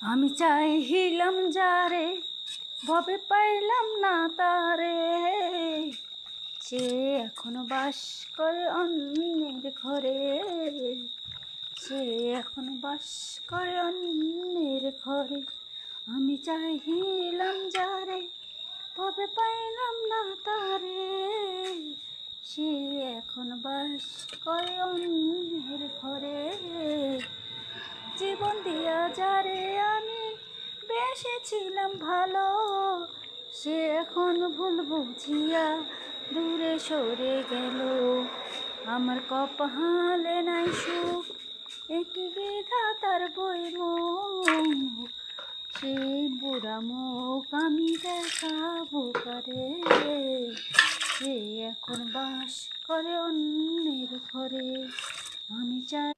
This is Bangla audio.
আমি চাইলাম যারে ভবে পাইলাম না তারে, সে এখনো বাস করে অন্যের ঘরে, সে এখনো বাস করে অন্যের ঘরে। আমি চাইলাম যারে ভবে পাইলাম না তারে, সে এখন বাস করে অন্যের ঘরে। জীবন দিয়া যারে আমি বেসেছিলাম ভালো, সে এখন ভুল বুঝিয়া দূরে সরে গেল। আমার কপালে নাই সুখ, একই বিধাতার বইমুখ, সেই বুড়া মুখ আমি দেখাবো কারে, সে এখন বাস করে অন্যের ঘরে। আমি চাই